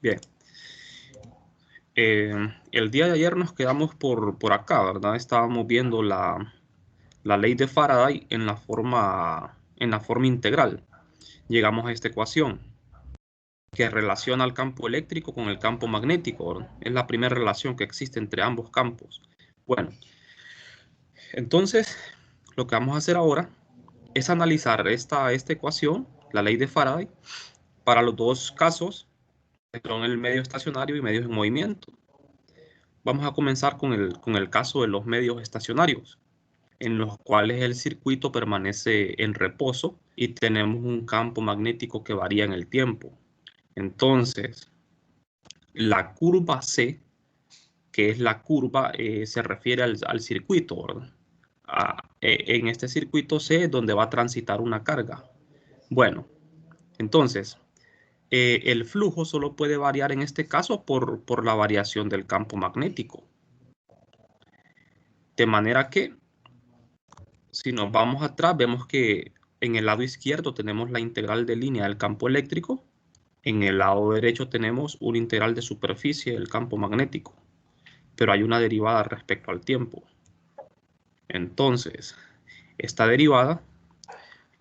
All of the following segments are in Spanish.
Bien. El día de ayer nos quedamos por acá, ¿verdad? Estábamos viendo la ley de Faraday en la forma integral. Llegamos a esta ecuación que relaciona el campo eléctrico con el campo magnético, ¿verdad? Es la primera relación que existe entre ambos campos. Bueno, entonces lo que vamos a hacer ahora es analizar esta ecuación, la ley de Faraday, para los dos casos, que son el medio estacionario y medios en movimiento. Vamos a comenzar con el caso de los medios estacionarios, en los cuales el circuito permanece en reposo y tenemos un campo magnético que varía en el tiempo. Entonces, la curva C, que es la curva, se refiere al circuito, ¿verdad? En este circuito C es donde va a transitar una carga. Bueno, entonces, el flujo solo puede variar en este caso por la variación del campo magnético. De manera que, si nos vamos atrás, vemos que en el lado izquierdo tenemos la integral de línea del campo eléctrico. En el lado derecho tenemos una integral de superficie del campo magnético. Pero hay una derivada respecto al tiempo. Entonces, esta derivada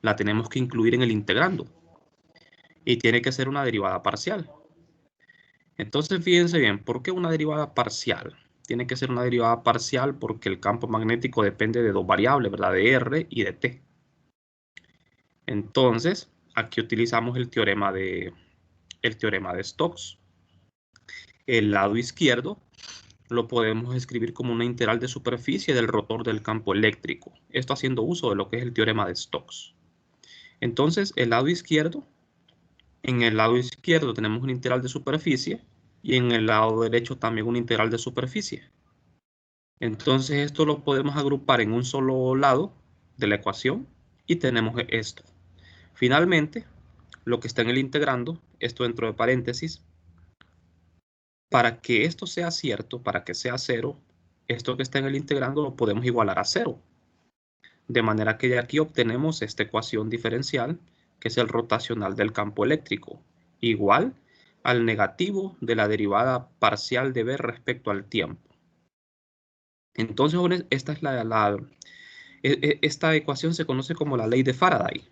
la tenemos que incluir en el integrando. Y tiene que ser una derivada parcial. Entonces, fíjense bien, ¿por qué una derivada parcial? Tiene que ser una derivada parcial porque el campo magnético depende de dos variables, ¿verdad? De R y de T. Entonces, aquí utilizamos el teorema de Stokes. El lado izquierdo lo podemos escribir como una integral de superficie del rotor del campo eléctrico. Esto haciendo uso de lo que es el teorema de Stokes. Entonces, en el lado izquierdo tenemos una integral de superficie y en el lado derecho también una integral de superficie. Entonces, esto lo podemos agrupar en un solo lado de la ecuación y tenemos esto. Finalmente, lo que está en el integrando, esto dentro de paréntesis, para que esto sea cierto, para que sea cero, esto que está en el integrando lo podemos igualar a cero. De manera que de aquí obtenemos esta ecuación diferencial, que es el rotacional del campo eléctrico, igual al negativo de la derivada parcial de B respecto al tiempo. Entonces, esta es esta ecuación se conoce como la ley de Faraday.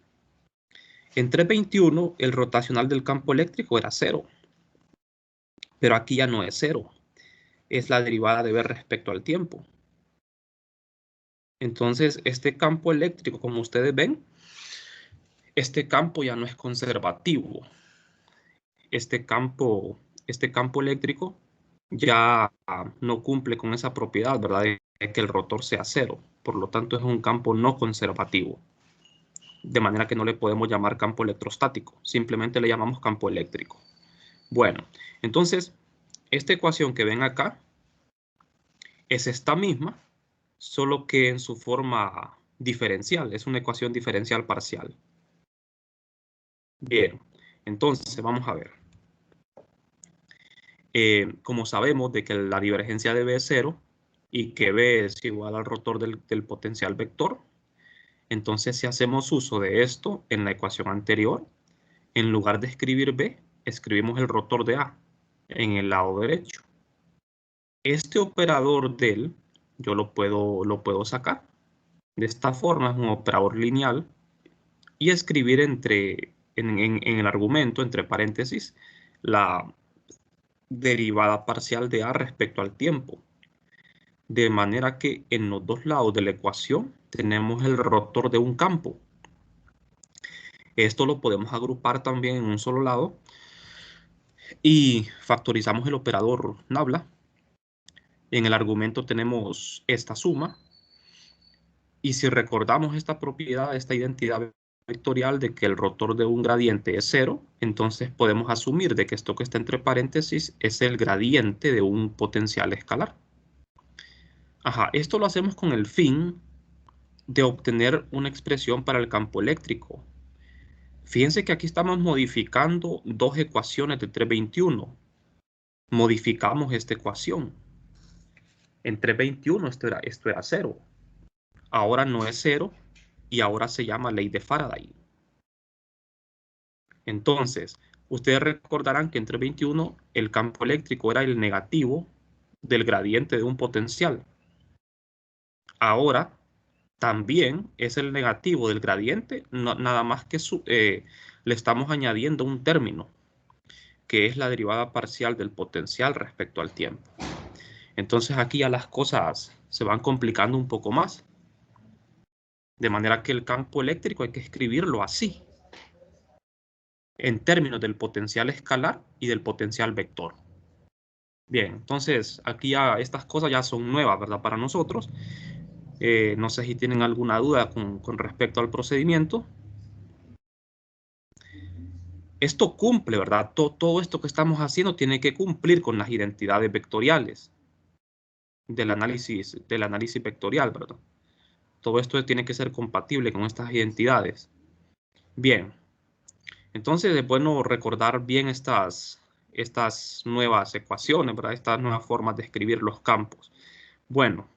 En 321, el rotacional del campo eléctrico era cero, pero aquí ya no es cero. Es la derivada de B respecto al tiempo. Entonces, este campo eléctrico, como ustedes ven, este campo ya no es conservativo. Este campo eléctrico ya no cumple con esa propiedad, ¿verdad? De que el rotor sea cero. Por lo tanto, es un campo no conservativo. De manera que no le podemos llamar campo electrostático. Simplemente le llamamos campo eléctrico. Bueno, entonces, esta ecuación que ven acá es esta misma, solo que en su forma diferencial. Es una ecuación diferencial parcial. Bien, entonces vamos a ver. Como sabemos de que la divergencia de B es cero y que B es igual al rotor del potencial vector, entonces si hacemos uso de esto en la ecuación anterior, en lugar de escribir B, escribimos el rotor de A en el lado derecho. Este operador del, yo lo puedo sacar. De esta forma es un operador lineal y escribir en el argumento, entre paréntesis, la derivada parcial de A respecto al tiempo. De manera que en los dos lados de la ecuación tenemos el rotor de un campo. Esto lo podemos agrupar también en un solo lado y factorizamos el operador nabla. En el argumento tenemos esta suma. Y si recordamos esta propiedad, esta identidad vectorial de que el rotor de un gradiente es cero, entonces podemos asumir de que esto que está entre paréntesis es el gradiente de un potencial escalar. Ajá, esto lo hacemos con el fin de obtener una expresión para el campo eléctrico. Fíjense que aquí estamos modificando dos ecuaciones de 321. Modificamos esta ecuación. En 321 esto era cero. Ahora no es cero y ahora se llama ley de Faraday. Entonces, Ustedes recordarán que en 321 el campo eléctrico era el negativo del gradiente de un potencial. Ahora también es el negativo del gradiente, nada más que le estamos añadiendo un término, que es la derivada parcial del potencial respecto al tiempo. Entonces aquí ya las cosas se van complicando un poco más. De manera que el campo eléctrico hay que escribirlo así, en términos del potencial escalar y del potencial vector. Bien, entonces aquí ya estas cosas ya son nuevas, ¿verdad? Para nosotros. No sé si tienen alguna duda con respecto al procedimiento. Esto cumple, ¿verdad? Todo esto que estamos haciendo tiene que cumplir con las identidades vectoriales del análisis vectorial, ¿verdad? Todo esto tiene que ser compatible con estas identidades. Bien, entonces es bueno recordar bien estas nuevas ecuaciones, ¿verdad? Estas nuevas formas de escribir los campos. Bueno,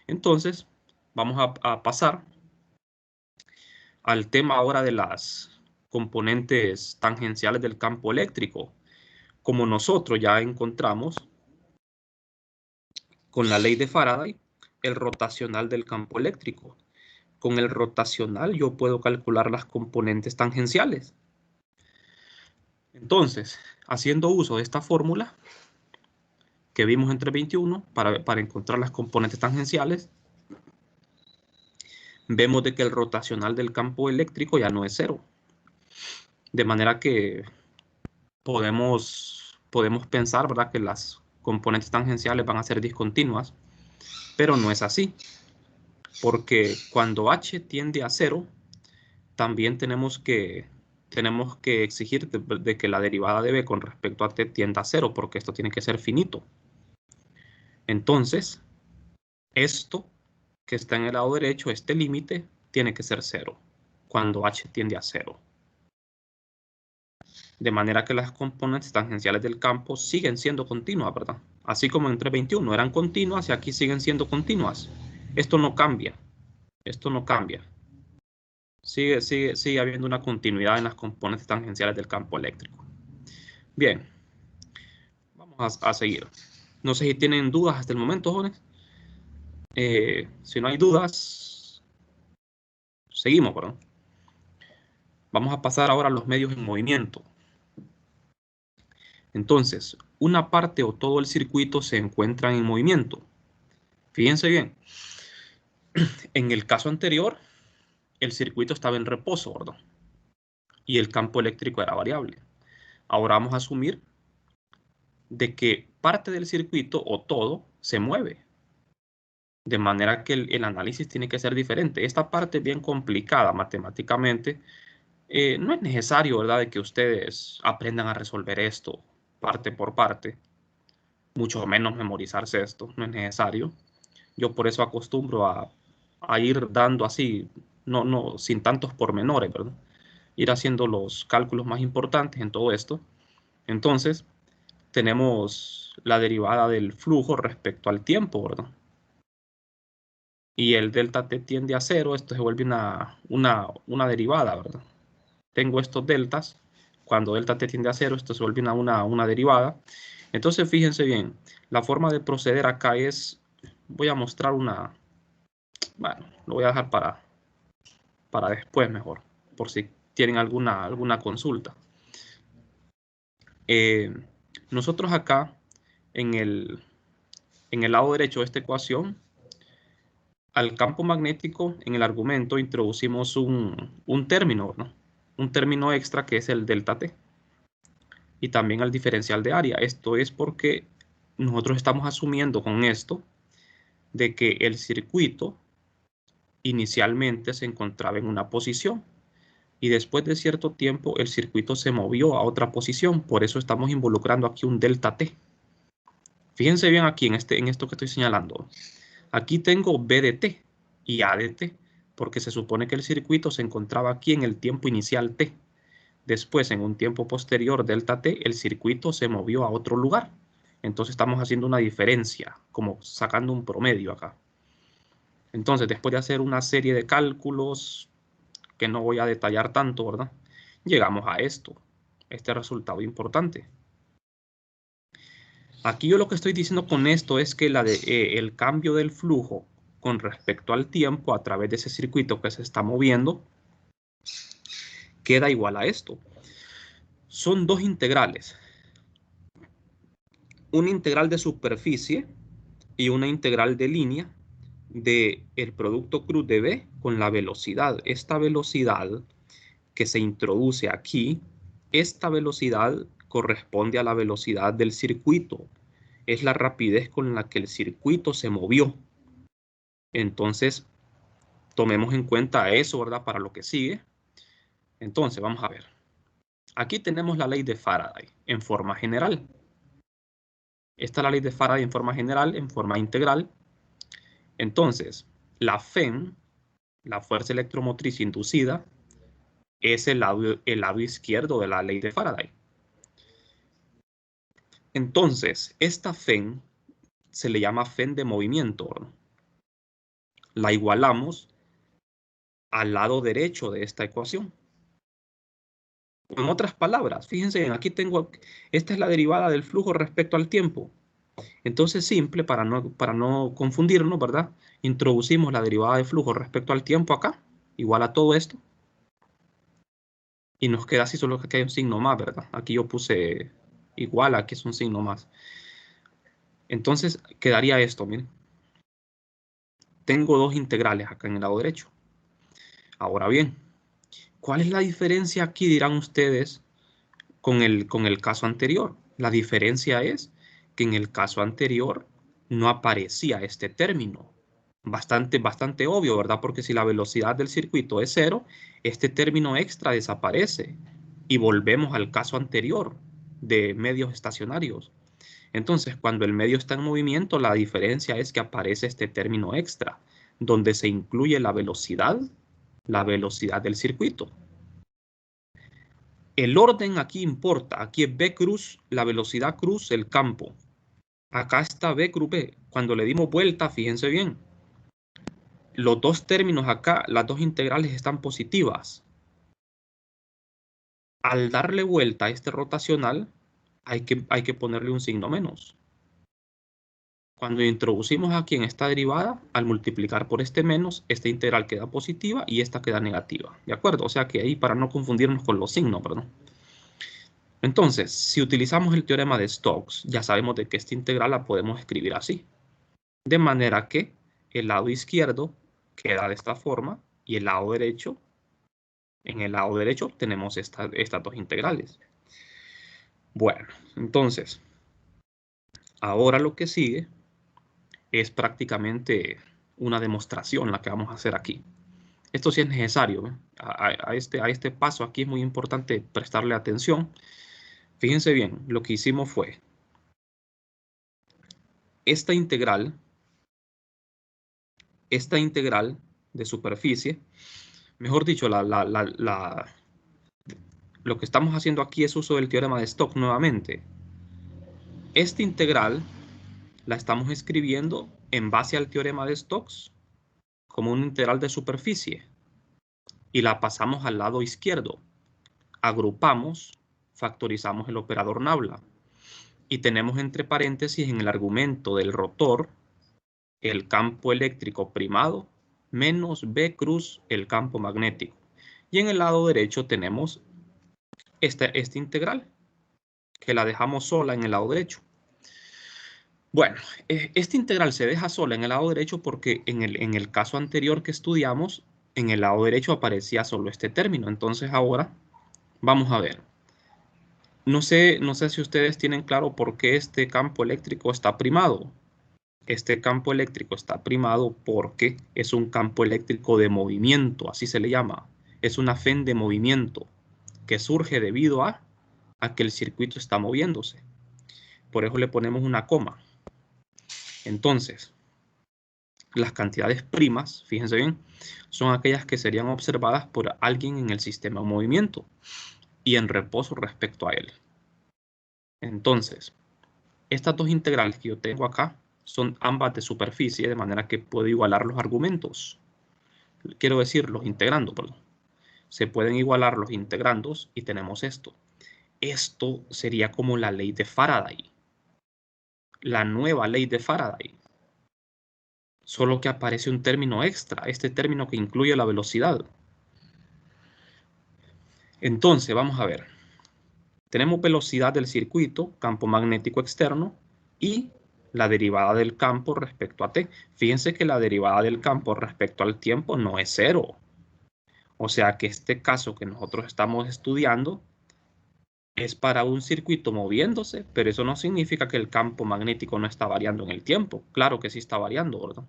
entonces vamos a pasar al tema ahora de las componentes tangenciales del campo eléctrico. Como nosotros ya encontramos con la ley de Faraday el rotacional del campo eléctrico. Con el rotacional yo puedo calcular las componentes tangenciales. Entonces, haciendo uso de esta fórmula que vimos en 321 para encontrar las componentes tangenciales, vemos de que el rotacional del campo eléctrico ya no es cero. De manera que podemos pensar, ¿verdad?, que las componentes tangenciales van a ser discontinuas, pero no es así, porque cuando h tiende a cero, también tenemos que exigir de que la derivada de b con respecto a t tienda a cero, porque esto tiene que ser finito. Entonces, esto que está en el lado derecho, este límite, tiene que ser cero, cuando h tiende a cero. De manera que las componentes tangenciales del campo siguen siendo continuas, ¿verdad? Así como en 321 eran continuas y aquí siguen siendo continuas. Esto no cambia. Esto no cambia. Sigue habiendo una continuidad en las componentes tangenciales del campo eléctrico. Bien. Vamos a seguir. No sé si tienen dudas hasta el momento, jóvenes. Si no hay dudas, seguimos, ¿verdad? Vamos a pasar ahora a los medios en movimiento. Entonces, una parte o todo el circuito se encuentra en movimiento. Fíjense bien. En el caso anterior, el circuito estaba en reposo, ¿verdad? Y el campo eléctrico era variable. Ahora vamos a asumir de que parte del circuito o todo se mueve. De manera que el análisis tiene que ser diferente. Esta parte es bien complicada matemáticamente. No es necesario, ¿verdad?, de que ustedes aprendan a resolver esto parte por parte. Mucho menos memorizarse esto. No es necesario. Yo por eso acostumbro a ir dando así, no, sin tantos pormenores, ¿verdad? Ir haciendo los cálculos más importantes en todo esto. Entonces, tenemos la derivada del flujo respecto al tiempo, ¿verdad? Y el delta t tiende a cero, esto se vuelve una derivada, ¿verdad? Tengo estos deltas, cuando delta t tiende a cero, esto se vuelve una derivada. Entonces, fíjense bien, la forma de proceder acá es, voy a mostrar bueno, lo voy a dejar para después mejor, por si tienen alguna consulta. Nosotros acá, en el lado derecho de esta ecuación, al campo magnético, en el argumento, introducimos un término, ¿no? Un término extra que es el delta T. Y también al diferencial de área. Esto es porque nosotros estamos asumiendo con esto de que el circuito inicialmente se encontraba en una posición y después de cierto tiempo el circuito se movió a otra posición. Por eso estamos involucrando aquí un delta T. Fíjense bien aquí en esto que estoy señalando. Aquí tengo B de t y A de t, porque se supone que el circuito se encontraba aquí en el tiempo inicial t. Después, en un tiempo posterior, delta t, el circuito se movió a otro lugar. Entonces estamos haciendo una diferencia, como sacando un promedio acá. Entonces, después de hacer una serie de cálculos, que no voy a detallar tanto, ¿verdad? Llegamos a esto. este resultado importante. Aquí yo lo que estoy diciendo con esto es que el cambio del flujo con respecto al tiempo a través de ese circuito que se está moviendo queda igual a esto. Son dos integrales. Una integral de superficie y una integral de línea del producto cruz de B con la velocidad. Esta velocidad que se introduce aquí, esta velocidad corresponde a la velocidad del circuito. Es la rapidez con la que el circuito se movió. Entonces, tomemos en cuenta eso, ¿verdad? Para lo que sigue. Entonces, vamos a ver. Aquí tenemos la ley de Faraday en forma general. Esta es la ley de Faraday en forma general, en forma integral. Entonces, la FEM, la fuerza electromotriz inducida, es el lado izquierdo de la ley de Faraday. Entonces, esta FEM se le llama FEM de movimiento, ¿no? La igualamos al lado derecho de esta ecuación. En otras palabras, fíjense, aquí tengo, esta es la derivada del flujo respecto al tiempo. Entonces, simple, para no confundirnos, ¿verdad? Introducimos la derivada de flujo respecto al tiempo acá, igual a todo esto. Y nos queda así, solo que aquí hay un signo más, ¿verdad? Aquí yo puse igual, aquí es un signo más. Entonces, quedaría esto, miren. Tengo dos integrales acá en el lado derecho. Ahora bien, ¿cuál es la diferencia aquí, dirán ustedes, con el caso anterior? La diferencia es que en el caso anterior no aparecía este término. Bastante obvio, ¿verdad? Porque si la velocidad del circuito es 0, este término extra desaparece y volvemos al caso anterior de medios estacionarios. Entonces, cuando el medio está en movimiento, la diferencia es que aparece este término extra, donde se incluye la velocidad del circuito. El orden aquí importa. Aquí es B cruz, la velocidad cruz, el campo. Acá está B cruz B. Cuando le dimos vuelta, fíjense bien. Los dos términos acá, las dos integrales están positivas. Al darle vuelta a este rotacional, hay que ponerle un signo menos. Cuando introducimos aquí en esta derivada, al multiplicar por este menos, esta integral queda positiva y esta queda negativa. ¿De acuerdo? O sea que ahí para no confundirnos con los signos, perdón. Entonces, si utilizamos el teorema de Stokes, ya sabemos de que esta integral la podemos escribir así. De manera que el lado izquierdo queda de esta forma y el lado derecho, en el lado derecho tenemos estas dos integrales. Bueno, entonces, ahora lo que sigue es prácticamente una demostración la que vamos a hacer aquí. Esto sí es necesario, ¿eh? A este paso aquí es muy importante prestarle atención. Fíjense bien, lo que hicimos fue esta integral de superficie, mejor dicho, lo que estamos haciendo aquí es uso del teorema de Stokes nuevamente. Esta integral la estamos escribiendo en base al teorema de Stokes como una integral de superficie y la pasamos al lado izquierdo. Agrupamos, factorizamos el operador nabla y tenemos entre paréntesis en el argumento del rotor el campo eléctrico primado menos B cruz el campo magnético. Y en el lado derecho tenemos esta integral que la dejamos sola en el lado derecho. Bueno, esta integral se deja sola en el lado derecho porque en el caso anterior que estudiamos, en el lado derecho aparecía solo este término. Entonces ahora vamos a ver. No sé si ustedes tienen claro por qué este campo eléctrico está primado. Este campo eléctrico está primado porque es un campo eléctrico de movimiento, así se le llama. Es una FEM de movimiento que surge debido a que el circuito está moviéndose. Por eso le ponemos una coma. Entonces, las cantidades primas, fíjense bien, son aquellas que serían observadas por alguien en el sistema de movimiento y en reposo respecto a él. Entonces, estas dos integrales que yo tengo acá son ambas de superficie, de manera que puedo igualar los argumentos. Quiero decir, los integrandos, perdón. Se pueden igualar los integrandos y tenemos esto. Esto sería como la ley de Faraday. La nueva ley de Faraday. Solo que aparece un término extra, este término que incluye la velocidad. Entonces, vamos a ver. Tenemos velocidad del circuito, campo magnético externo y la derivada del campo respecto a t. Fíjense que la derivada del campo respecto al tiempo no es cero. O sea que este caso que nosotros estamos estudiando es para un circuito moviéndose, pero eso no significa que el campo magnético no está variando en el tiempo. Claro que sí está variando, ¿verdad?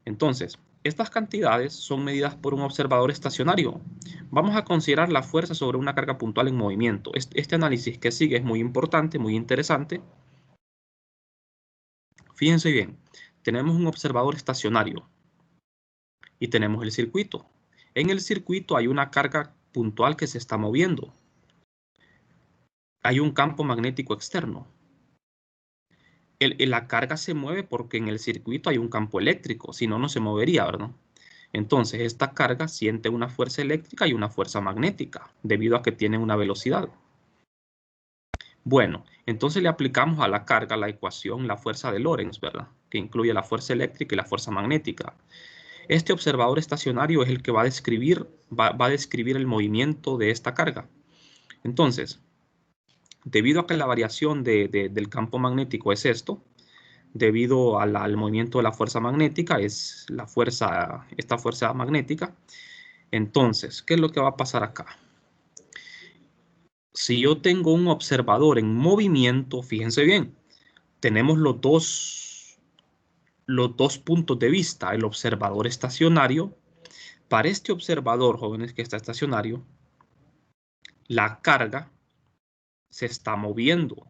Entonces, estas cantidades son medidas por un observador estacionario. Vamos a considerar la fuerza sobre una carga puntual en movimiento. Este análisis que sigue es muy importante, muy interesante. Fíjense bien, tenemos un observador estacionario y tenemos el circuito. En el circuito hay una carga puntual que se está moviendo. Hay un campo magnético externo. La carga se mueve porque en el circuito hay un campo eléctrico, si no, no se movería, ¿verdad? Entonces, esta carga siente una fuerza eléctrica y una fuerza magnética, debido a que tiene una velocidad. Bueno, entonces le aplicamos a la carga la ecuación, la fuerza de Lorentz, ¿verdad? Que incluye la fuerza eléctrica y la fuerza magnética. Este observador estacionario es el que va a describir el movimiento de esta carga. Entonces, debido a que la variación del campo magnético es esto, debido al movimiento de la fuerza magnética, es esta fuerza magnética. Entonces, ¿qué es lo que va a pasar acá? Si yo tengo un observador en movimiento, fíjense bien, tenemos los dos puntos de vista, el observador estacionario. Para este observador, jóvenes, que está estacionario, la carga se está moviendo,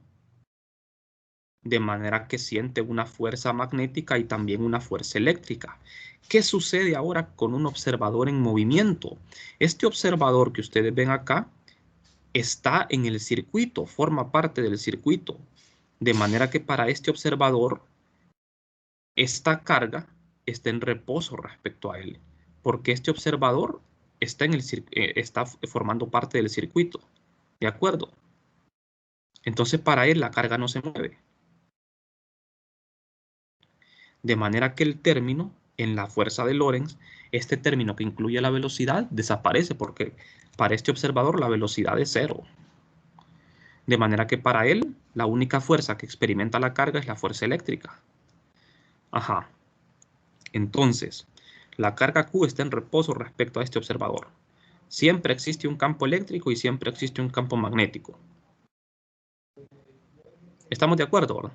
de manera que siente una fuerza magnética y también una fuerza eléctrica. ¿Qué sucede ahora con un observador en movimiento? Este observador que ustedes ven acá está en el circuito, forma parte del circuito, de manera que para este observador esta carga está en reposo respecto a él, porque este observador está formando parte del circuito, ¿de acuerdo? Entonces para él la carga no se mueve. De manera que el término en la fuerza de Lorentz, este término que incluye la velocidad, desaparece porque para este observador la velocidad es cero. De manera que para él la única fuerza que experimenta la carga es la fuerza eléctrica. Ajá. Entonces, la carga Q está en reposo respecto a este observador. Siempre existe un campo eléctrico y siempre existe un campo magnético. ¿Estamos de acuerdo, verdad?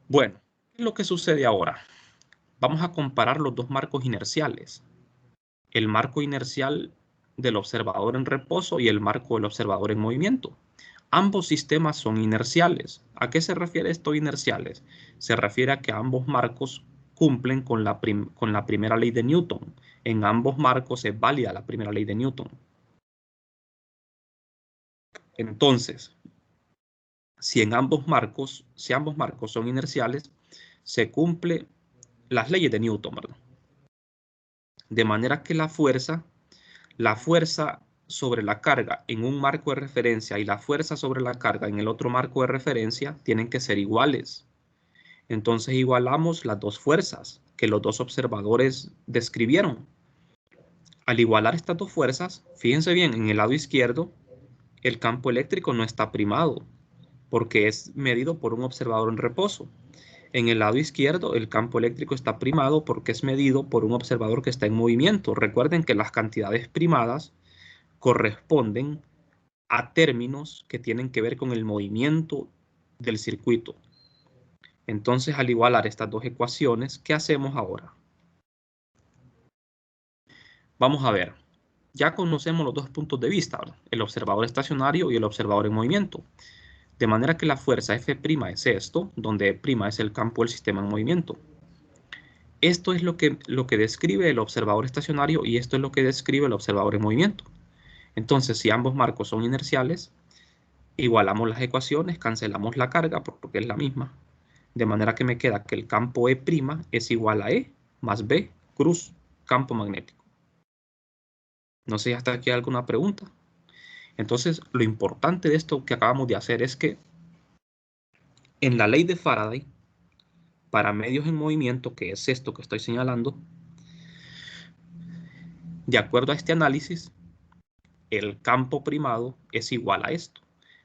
Bueno, ¿qué es lo que sucede ahora? Vamos a comparar los dos marcos inerciales. El marco inercial del observador en reposo y el marco del observador en movimiento. Ambos sistemas son inerciales. ¿A qué se refiere esto inerciales? Se refiere a que ambos marcos cumplen con la primera ley de Newton. En ambos marcos es válida la primera ley de Newton. Entonces, si ambos marcos son inerciales, se cumplen las leyes de Newton, ¿verdad? De manera que la fuerza sobre la carga en un marco de referencia y la fuerza sobre la carga en el otro marco de referencia tienen que ser iguales. Entonces igualamos las dos fuerzas que los dos observadores describieron. Al igualar estas dos fuerzas, fíjense bien, en el lado izquierdo, el campo eléctrico no está primado, porque es medido por un observador en reposo. En el lado izquierdo, el campo eléctrico está primado porque es medido por un observador que está en movimiento. Recuerden que las cantidades primadas corresponden a términos que tienen que ver con el movimiento del circuito. Entonces, al igualar estas dos ecuaciones, ¿qué hacemos ahora? Vamos a ver. Ya conocemos los dos puntos de vista, ¿verdad? El observador estacionario y el observador en movimiento. De manera que la fuerza F' es esto, donde E' es el campo del sistema en movimiento. Esto es lo que describe el observador estacionario y esto es lo que describe el observador en movimiento. Entonces, si ambos marcos son inerciales, igualamos las ecuaciones, cancelamos la carga porque es la misma. De manera que me queda que el campo E' es igual a E más B cruz campo magnético. No sé si hasta aquí hay alguna pregunta. Entonces, lo importante de esto que acabamos de hacer es que en la ley de Faraday, para medios en movimiento, que es esto que estoy señalando, de acuerdo a este análisis, el campo primado es igual a esto.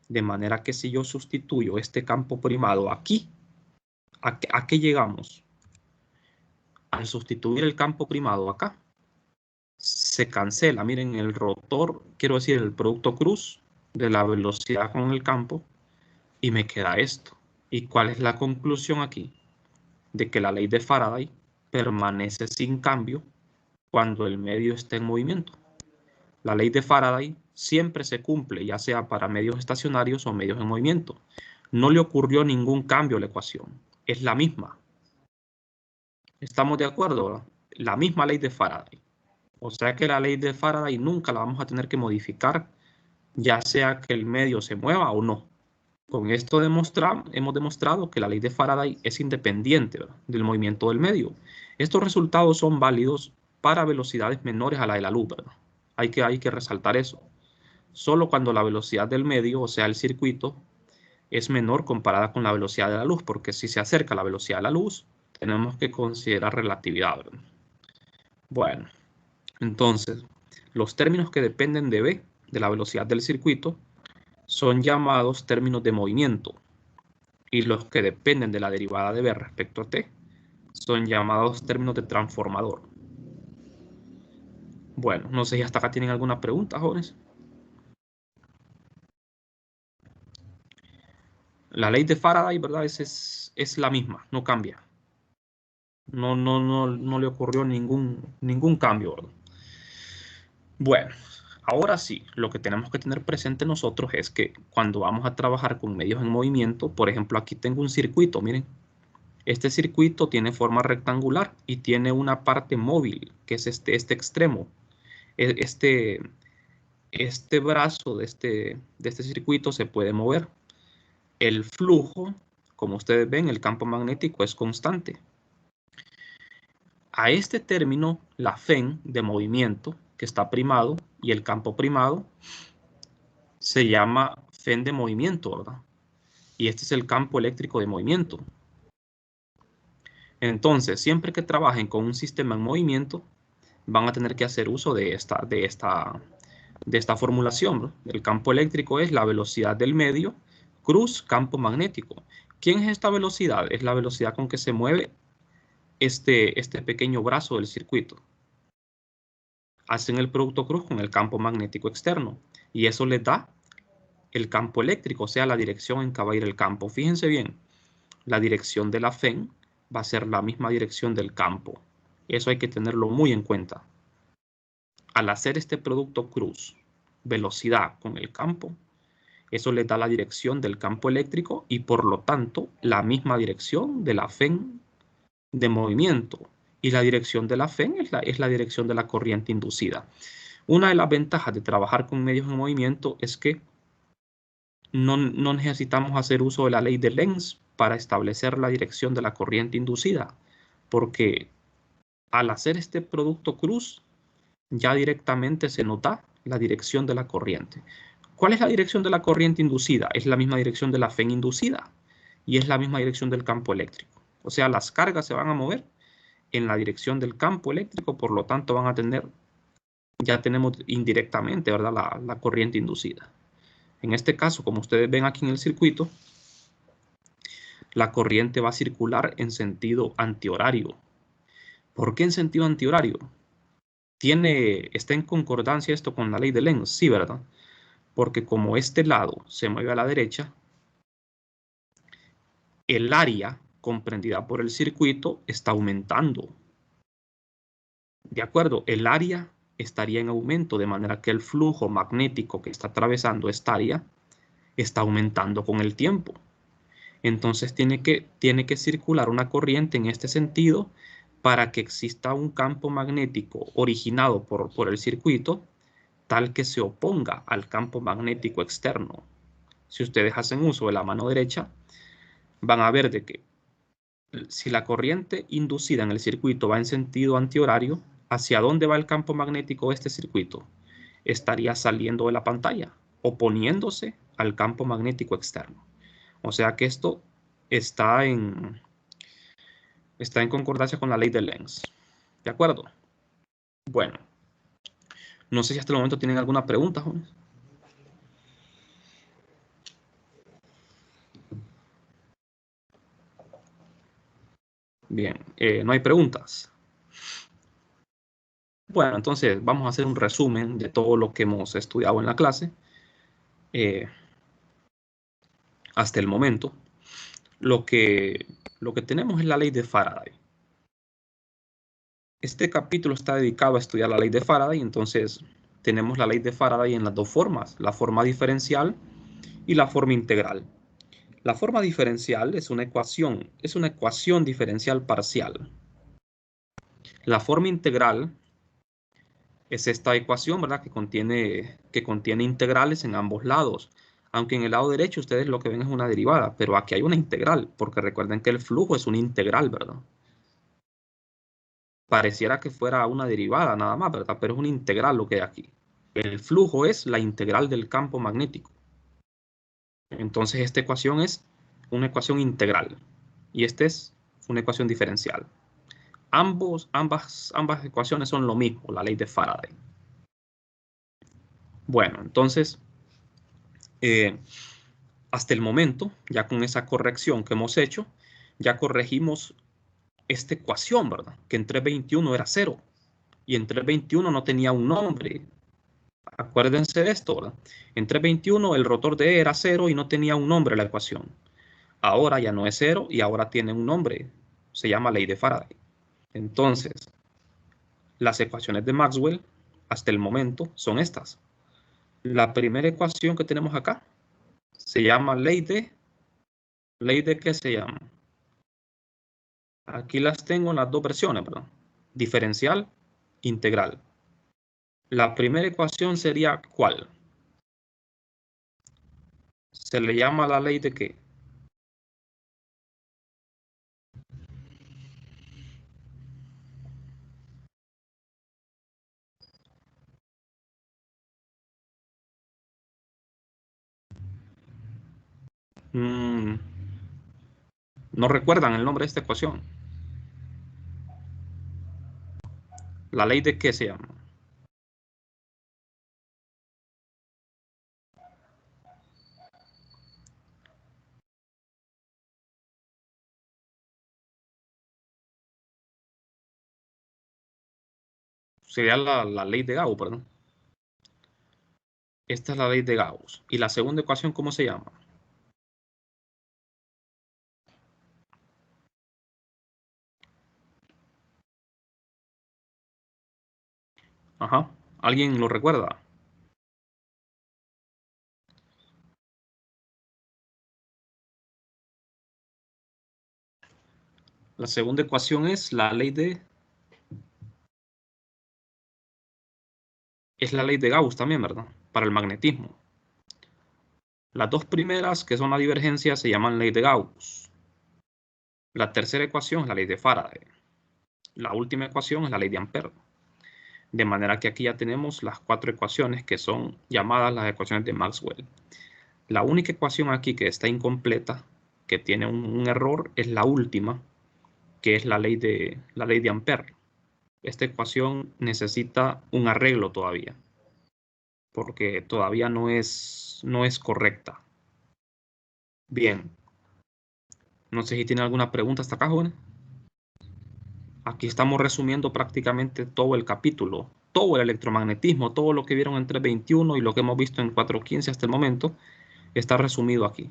De manera que si yo sustituyo este campo primado aquí, ¿a qué llegamos? Al sustituir el campo primado acá, se cancela. Miren, el rotor, quiero decir, el producto cruz de la velocidad con el campo, y me queda esto. ¿Y cuál es la conclusión aquí? De que la ley de Faraday permanece sin cambio cuando el medio está en movimiento. La ley de Faraday siempre se cumple, ya sea para medios estacionarios o medios en movimiento. No le ocurrió ningún cambio a la ecuación. Es la misma. ¿Estamos de acuerdo, ¿verdad? La misma ley de Faraday. O sea que la ley de Faraday nunca la vamos a tener que modificar, ya sea que el medio se mueva o no. Con esto hemos demostrado que la ley de Faraday es independiente, ¿verdad?, del movimiento del medio. Estos resultados son válidos para velocidades menores a la de la luz, ¿verdad? Hay que resaltar eso. Solo cuando la velocidad del medio, o sea, el circuito, es menor comparada con la velocidad de la luz, porque si se acerca a la velocidad de la luz, tenemos que considerar relatividad, ¿verdad? Bueno, entonces, los términos que dependen de B, de la velocidad del circuito, son llamados términos de movimiento, y los que dependen de la derivada de B respecto a T son llamados términos de transformador. Bueno, no sé si hasta acá tienen alguna pregunta, jóvenes. La ley de Faraday, ¿verdad? Es la misma, no cambia. No le ocurrió ningún cambio, ¿verdad? Bueno, ahora sí, lo que tenemos que tener presente nosotros es que cuando vamos a trabajar con medios en movimiento, por ejemplo, aquí tengo un circuito, miren. Este circuito tiene forma rectangular y tiene una parte móvil, que es este extremo. Este brazo de este circuito se puede mover. El flujo, como ustedes ven, el campo magnético es constante. A este término, la FEN de movimiento, que está primado, y el campo primado, se llama FEN de movimiento, ¿verdad? Y este es el campo eléctrico de movimiento. Entonces, siempre que trabajen con un sistema en movimiento, van a tener que hacer uso de esta formulación, ¿no? El campo eléctrico es la velocidad del medio cruz campo magnético. ¿Quién es esta velocidad? Es la velocidad con que se mueve este pequeño brazo del circuito. Hacen el producto cruz con el campo magnético externo y eso les da el campo eléctrico, o sea, la dirección en que va a ir el campo. Fíjense bien, la dirección de la FEN va a ser la misma dirección del campo. Eso hay que tenerlo muy en cuenta. Al hacer este producto cruz, velocidad con el campo, eso le da la dirección del campo eléctrico y por lo tanto la misma dirección de la FEN de movimiento. Y la dirección de la FEN es la dirección de la corriente inducida. Una de las ventajas de trabajar con medios en movimiento es que no necesitamos hacer uso de la ley de Lenz para establecer la dirección de la corriente inducida, porque al hacer este producto cruz, ya directamente se nota la dirección de la corriente. ¿Cuál es la dirección de la corriente inducida? Es la misma dirección de la FEN inducida y es la misma dirección del campo eléctrico. O sea, las cargas se van a mover en la dirección del campo eléctrico, por lo tanto van a tener, ya tenemos indirectamente, ¿verdad?, la corriente inducida. En este caso, como ustedes ven aquí en el circuito, la corriente va a circular en sentido antihorario. ¿Por qué en sentido antihorario? ¿Está en concordancia esto con la ley de Lenz? Sí, ¿verdad? Porque como este lado se mueve a la derecha, el área comprendida por el circuito está aumentando. ¿De acuerdo? El área estaría en aumento, de manera que el flujo magnético que está atravesando esta área está aumentando con el tiempo. Entonces tiene que circular una corriente en este sentido para que exista un campo magnético originado por el circuito tal que se oponga al campo magnético externo. Si ustedes hacen uso de la mano derecha, van a ver de que si la corriente inducida en el circuito va en sentido antihorario, ¿hacia dónde va el campo magnético de este circuito? Estaría saliendo de la pantalla. oponiéndose al campo magnético externo. O sea que esto está en concordancia con la ley de Lenz. ¿De acuerdo? Bueno, no sé si hasta el momento tienen alguna pregunta, jóvenes. Bien, no hay preguntas. Bueno, entonces vamos a hacer un resumen de todo lo que hemos estudiado en la clase hasta el momento. Lo que tenemos es la ley de Faraday. Este capítulo está dedicado a estudiar la ley de Faraday, entonces tenemos la ley de Faraday en las dos formas, la forma diferencial y la forma integral. La forma diferencial es una ecuación diferencial parcial. La forma integral es esta ecuación, ¿verdad? Que contiene integrales en ambos lados. Aunque en el lado derecho ustedes lo que ven es una derivada, pero aquí hay una integral, porque recuerden que el flujo es una integral, ¿verdad? Pareciera que fuera una derivada nada más, ¿verdad? Pero es una integral lo que hay aquí. El flujo es la integral del campo magnético. Entonces esta ecuación es una ecuación integral y esta es una ecuación diferencial. Ambas ecuaciones son lo mismo, la ley de Faraday. Bueno, entonces, hasta el momento, ya con esa corrección que hemos hecho, ya corregimos esta ecuación, ¿verdad? Que en 321 era 0 y en 321 no tenía un nombre. Acuérdense de esto, ¿verdad? En 321 el rotor de E era 0 y no tenía un nombre la ecuación. Ahora ya no es 0 y ahora tiene un nombre. Se llama ley de Faraday. Entonces, las ecuaciones de Maxwell hasta el momento son estas. La primera ecuación que tenemos acá se llama ¿ley de qué se llama? Aquí las tengo en las dos versiones, ¿verdad? Diferencial, integral. La primera ecuación sería ¿cuál? Se le llama la ley de qué. No recuerdan el nombre de esta ecuación. ¿La ley de qué se llama? Sería la ley de Gauss, perdón. Esta es la ley de Gauss. ¿Y la segunda ecuación cómo se llama? Ajá. ¿Alguien lo recuerda? La segunda ecuación es la ley de... Es la ley de Gauss también, ¿verdad? Para el magnetismo. Las dos primeras, que son la divergencia, se llaman ley de Gauss. La tercera ecuación es la ley de Faraday. La última ecuación es la ley de Ampère. De manera que aquí ya tenemos las cuatro ecuaciones que son llamadas las ecuaciones de Maxwell. La única ecuación aquí que está incompleta, que tiene un error, es la última, que es la ley de Ampère. Esta ecuación necesita un arreglo todavía, porque todavía no es correcta. Bien, no sé si tienen alguna pregunta hasta acá, jóvenes. Aquí estamos resumiendo prácticamente todo el capítulo, todo el electromagnetismo, todo lo que vieron en 321 y lo que hemos visto en 415 hasta el momento, está resumido aquí.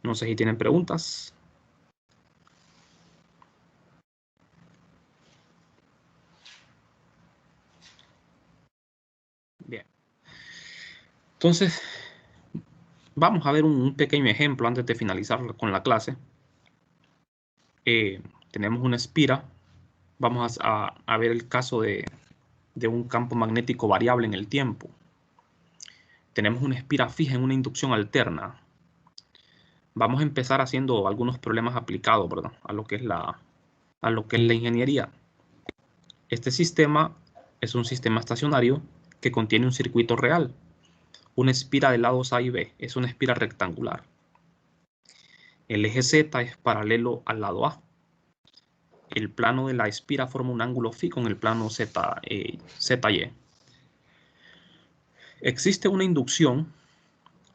No sé si tienen preguntas. Bien. Entonces, vamos a ver un pequeño ejemplo antes de finalizar con la clase. Tenemos una espira. Vamos a ver el caso de un campo magnético variable en el tiempo. Tenemos una espira fija en una inducción alterna. Vamos a empezar haciendo algunos problemas aplicados, ¿verdad? A lo que es la ingeniería. Este sistema es un sistema estacionario que contiene un circuito real. Una espira de lados A y B es una espira rectangular. El eje Z es paralelo al lado A. El plano de la espira forma un ángulo phi con el plano ZY. Existe una inducción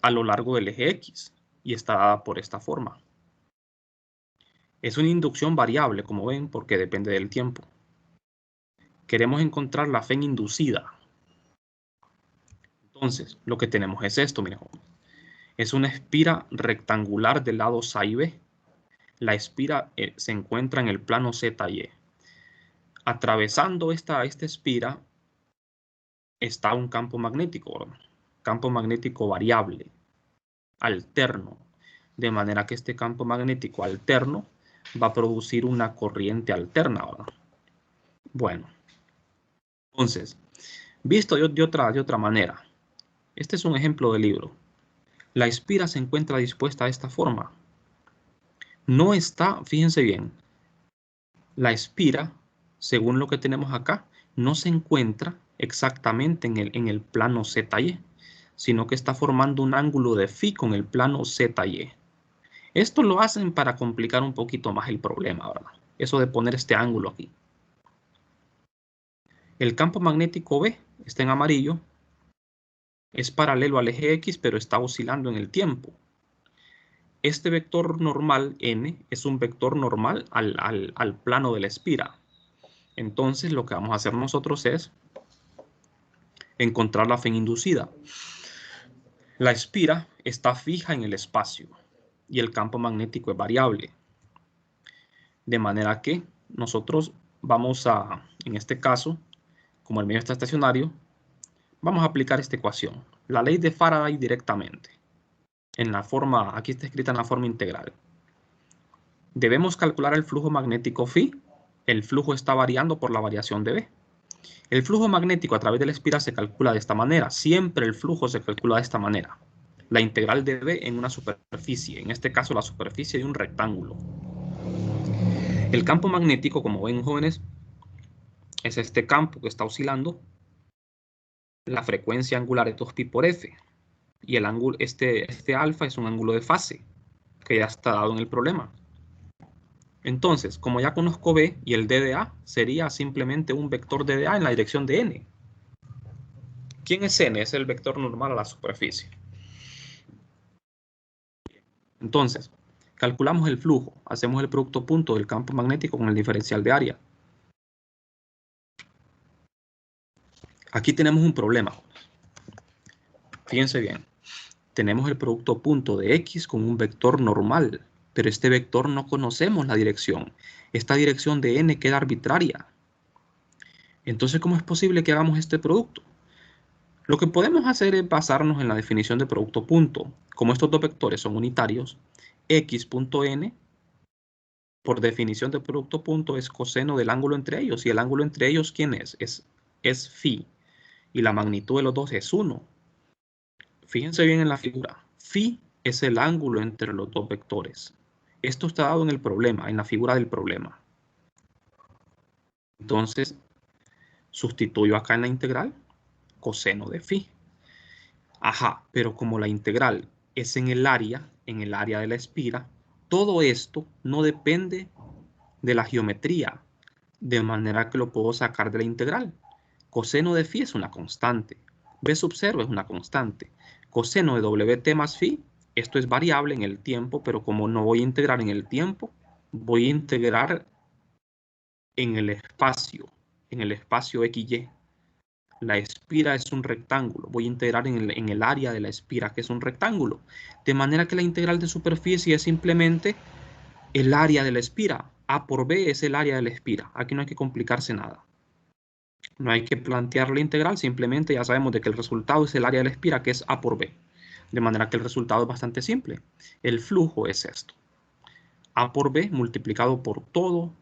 a lo largo del eje X y está dada por esta forma. Es una inducción variable, como ven, porque depende del tiempo. Queremos encontrar la fe inducida. Entonces, lo que tenemos es esto, miren. Es una espira rectangular del lado A y B. La espira se encuentra en el plano ZY. Atravesando esta espira está un campo magnético, ¿verdad? Campo magnético variable, alterno, de manera que este campo magnético alterno va a producir una corriente alterna, ¿verdad? Bueno, entonces, visto de otra manera, este es un ejemplo de libro. La espira se encuentra dispuesta de esta forma. No está, fíjense bien, la espira, según lo que tenemos acá, no se encuentra exactamente en el plano ZY, sino que está formando un ángulo de phi con el plano ZY. Esto lo hacen para complicar un poquito más el problema, ¿verdad? Eso de poner este ángulo aquí. El campo magnético B está en amarillo, es paralelo al eje X, pero está oscilando en el tiempo. Este vector normal n es un vector normal al plano de la espira. Entonces lo que vamos a hacer nosotros es encontrar la fe inducida. La espira está fija en el espacio y el campo magnético es variable. De manera que nosotros vamos a, en este caso, como el medio está estacionario, vamos a aplicar esta ecuación, la ley de Faraday directamente. En la forma, aquí está escrita en la forma integral. Debemos calcular el flujo magnético phi. El flujo está variando por la variación de B. El flujo magnético a través de la espira se calcula de esta manera. Siempre el flujo se calcula de esta manera. La integral de B en una superficie, en este caso la superficie de un rectángulo. El campo magnético, como ven, jóvenes, es este campo que está oscilando. La frecuencia angular es 2pi por f. Y el ángulo, este alfa es un ángulo de fase, que ya está dado en el problema. Entonces, como ya conozco B y el d de A, sería simplemente un vector d de A en la dirección de n. ¿Quién es n? Es el vector normal a la superficie. Entonces, calculamos el flujo, hacemos el producto punto del campo magnético con el diferencial de área. Aquí tenemos un problema. Fíjense bien. Tenemos el producto punto de X con un vector normal, pero este vector no conocemos la dirección. Esta dirección de n queda arbitraria. Entonces, ¿cómo es posible que hagamos este producto? Lo que podemos hacer es basarnos en la definición de producto punto. Como estos dos vectores son unitarios, x.n, por definición de producto punto, es coseno del ángulo entre ellos. Y el ángulo entre ellos, ¿quién es? Es phi. Y la magnitud de los dos es 1. Fíjense bien en la figura. Phi es el ángulo entre los dos vectores. Esto está dado en el problema, en la figura del problema. Entonces, sustituyo acá en la integral coseno de phi. Ajá, pero como la integral es en el área de la espira, todo esto no depende de la geometría, de manera que lo puedo sacar de la integral. Coseno de phi es una constante. B sub 0 es una constante. Coseno de WT más phi, esto es variable en el tiempo, pero como no voy a integrar en el tiempo, voy a integrar en el espacio XY. La espira es un rectángulo. Voy a integrar en el área de la espira, que es un rectángulo. De manera que la integral de superficie es simplemente el área de la espira. A por B es el área de la espira. Aquí no hay que complicarse nada. No hay que plantear la integral, simplemente ya sabemos de que el resultado es el área de la espira, que es A por B. De manera que el resultado es bastante simple. El flujo es esto. A por B multiplicado por todo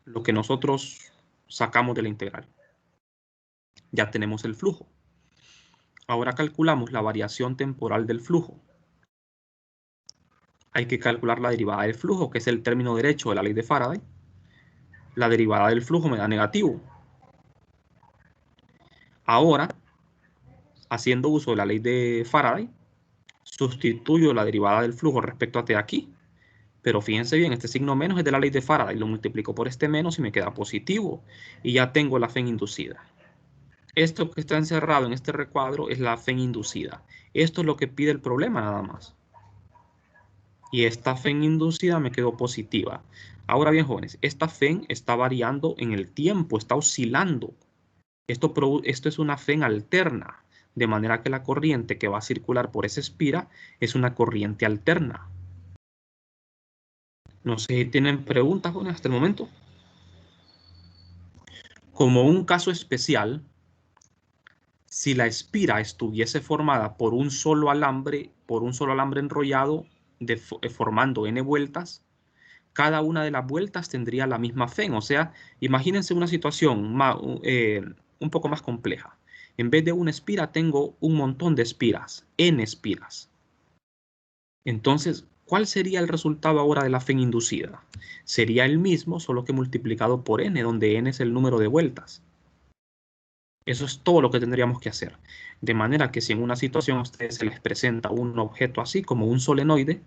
lo que nosotros sacamos de la integral. Ya tenemos el flujo. Ahora calculamos la variación temporal del flujo. Hay que calcular la derivada del flujo, que es el término derecho de la ley de Faraday. La derivada del flujo me da negativo. Ahora, haciendo uso de la ley de Faraday, sustituyo la derivada del flujo respecto a T aquí. Pero fíjense bien, este signo menos es de la ley de Faraday. Lo multiplico por este menos y me queda positivo. Y ya tengo la FEN inducida. Esto que está encerrado en este recuadro es la FEN inducida. Esto es lo que pide el problema nada más. Y esta FEN inducida me quedó positiva. Ahora bien, jóvenes, esta FEN está variando en el tiempo, está oscilando. Esto es una FEN alterna, de manera que la corriente que va a circular por esa espira es una corriente alterna. No sé si tienen preguntas, jóvenes, hasta el momento. Como un caso especial, si la espira estuviese formada por un solo alambre enrollado formando n vueltas, cada una de las vueltas tendría la misma FEN. O sea, imagínense una situación un poco más compleja. En vez de una espira, tengo un montón de espiras, n espiras. Entonces, ¿cuál sería el resultado ahora de la FEN inducida? Sería el mismo, solo que multiplicado por n, donde n es el número de vueltas. Eso es todo lo que tendríamos que hacer. De manera que si en una situación a ustedes se les presenta un objeto así como un solenoide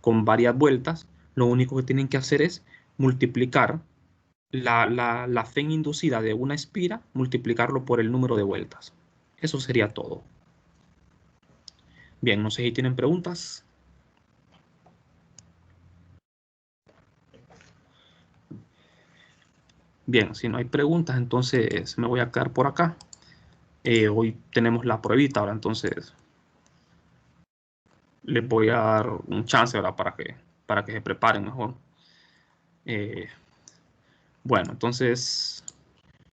con varias vueltas, lo único que tienen que hacer es multiplicar la FEN inducida de una espira, multiplicarlo por el número de vueltas. Eso sería todo. Bien, no sé si tienen preguntas. Bien, si no hay preguntas, entonces me voy a quedar por acá. Hoy tenemos la pruebita, ahora entonces les voy a dar un chance ahora para que se preparen mejor. Bueno, entonces